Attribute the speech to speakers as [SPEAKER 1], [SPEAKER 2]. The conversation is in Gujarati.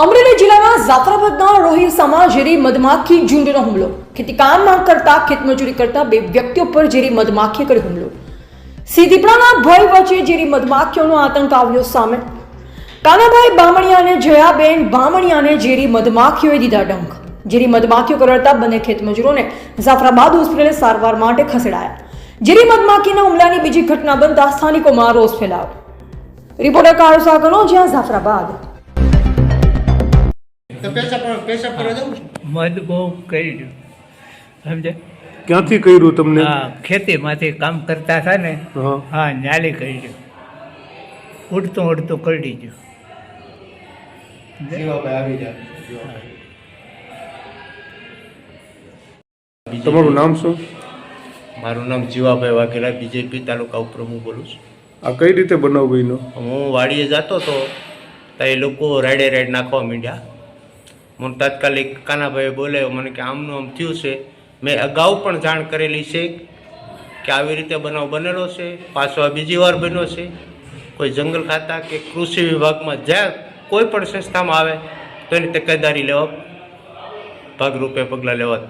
[SPEAKER 1] અમરેલી જિલ્લાના જાફરાબાદના રોહિરસામાં ઝેરી મધમાખી ઝુંડનો હુમલો. ખેતીકામમાં કરતા ખેતમજૂરી કરતા બે વ્યક્તિઓ પર ઝેરી મધમાખીએ કર્યો હુમલો. સીધીપડાના ભય વચ્ચે ઝેરી મધમાખીઓનો આતંક આવ્યો સામે. કાનાભાઈ બામણિયા અને જયાબેન બામણિયાને ઝેરી મધમાખીઓએ દીધા ડંખ. ઝેરી મધમાખીઓ કરડતા બંને ખેતમજૂરોને જાફરાબાદ હોસ્પિટલે સારવાર માટે ખસેડાયા. ઝેરી મધમાખીના હુમલાની બીજી ઘટના બનતા સ્થાનિકોમાં રોષ ફેલાયો. રિપોર્ટર કાળુ સાગરનો જ્યાં જાફરાબાદ.
[SPEAKER 2] મધ બહુ કર્યું સમજે.
[SPEAKER 3] ક્યાંથી કર્યું તમને?
[SPEAKER 2] હા, ખેતીમાંથી કામ કરતા હતા ને.
[SPEAKER 3] હા.
[SPEAKER 2] હા, ન્યાલી કર્યું. ઉડતું ઉડતું કરડી ગયું.
[SPEAKER 3] તમારું નામ શું?
[SPEAKER 4] મારું નામ જીવાભાઈ વાઘેલા, બીજેપી તાલુકા ઉપપ્રમુખ બોલું છું.
[SPEAKER 3] આ કઈ રીતે બનાવ બન્યો?
[SPEAKER 4] હું વાડીએ જતો હતો તો એ લોકો રાઈડ નાખવા માંડ્યા. મને તાત્કાલિક કાનાભાઈએ બોલાવ્યો મને કે આમનું આમ થયું છે. મેં અગાઉ પણ જાણ કરેલી છે કે આવી રીતે બનાવ બનેલો છે, પાછો આ બીજી વાર બન્યો છે. કોઈ જંગલ ખાતા કે કૃષિ વિભાગમાં જ્યાં કોઈ પણ સંસ્થામાં આવે તો એની તકેદારી લેવા ભાગરૂપે પગલાં લેવા